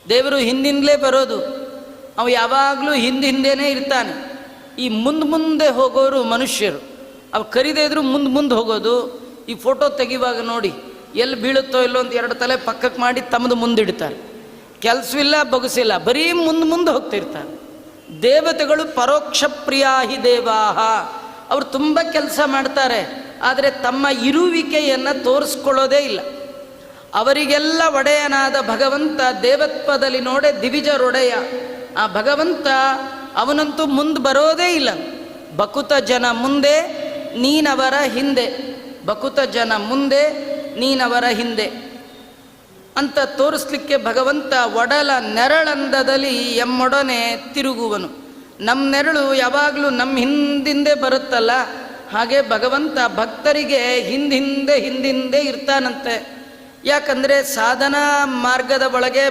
ದೇವರು ಹಿಂದಿಂದಲೇ ಬರೋದು, ಅವ ಯಾವಾಗಲೂ ಹಿಂದೇನೇ ಇರ್ತಾನೆ. ಈ ಮುಂದೆ ಹೋಗೋರು ಮನುಷ್ಯರು, ಅವು ಕರಿದೇ ಇದ್ರು ಮುಂದೆ ಹೋಗೋದು. ಈ ಫೋಟೋ ತೆಗಿವಾಗ ನೋಡಿ, ಎಲ್ಲಿ ಬೀಳುತ್ತೋ ಇಲ್ಲೋ ಅಂತ ಎರಡು ತಲೆ ಪಕ್ಕಕ್ಕೆ ಮಾಡಿ ತಮ್ಮದು ಮುಂದಿಡ್ತಾರೆ. ಕೆಲಸವಿಲ್ಲ ಬೊಗಸಿಲ್ಲ, ಬರೀ ಮುಂದೆ ಹೋಗ್ತಿರ್ತಾರೆ. ದೇವತೆಗಳು ಪರೋಕ್ಷ ಪ್ರಿಯಾಹಿ ದೇವಾಹ, ಅವರು ತುಂಬ ಕೆಲಸ ಮಾಡ್ತಾರೆ, ಆದರೆ ತಮ್ಮ ಇರುವಿಕೆಯನ್ನು ತೋರಿಸ್ಕೊಳ್ಳೋದೇ ಇಲ್ಲ. ಅವರಿಗೆಲ್ಲ ಒಡೆಯನಾದ ಭಗವಂತ ದೇವತ್ವದಲ್ಲಿ ನೋಡೆ ದಿವಿಜರೊಡೆಯ. ಆ ಭಗವಂತ ಅವನಂತೂ ಮುಂದೆ ಬರೋದೇ ಇಲ್ಲ. ಬಕುತ ಜನ ಮುಂದೆ ನೀನವರ ಹಿಂದೆ, ಬಕುತ ಜನ ಮುಂದೆ ನೀನವರ ಹಿಂದೆ ಅಂತ ತೋರಿಸ್ಲಿಕ್ಕೆ ಭಗವಂತ ಒಡಲ ನೆರಳಂದದಲ್ಲಿ ಎಮ್ಮೊಡನೆ ತಿರುಗುವನು. ನಮ್ಮ ನೆರಳು ಯಾವಾಗಲೂ ನಮ್ಮ ಹಿಂದಿಂದೆ ಬರುತ್ತಲ್ಲ, ಹಾಗೆ ಭಗವಂತ ಭಕ್ತರಿಗೆ ಹಿಂದಿಂದೆ ಇರ್ತಾನಂತೆ. ಯಾಕಂದರೆ ಸಾಧನಾ ಮಾರ್ಗದ ಒಳಗೆ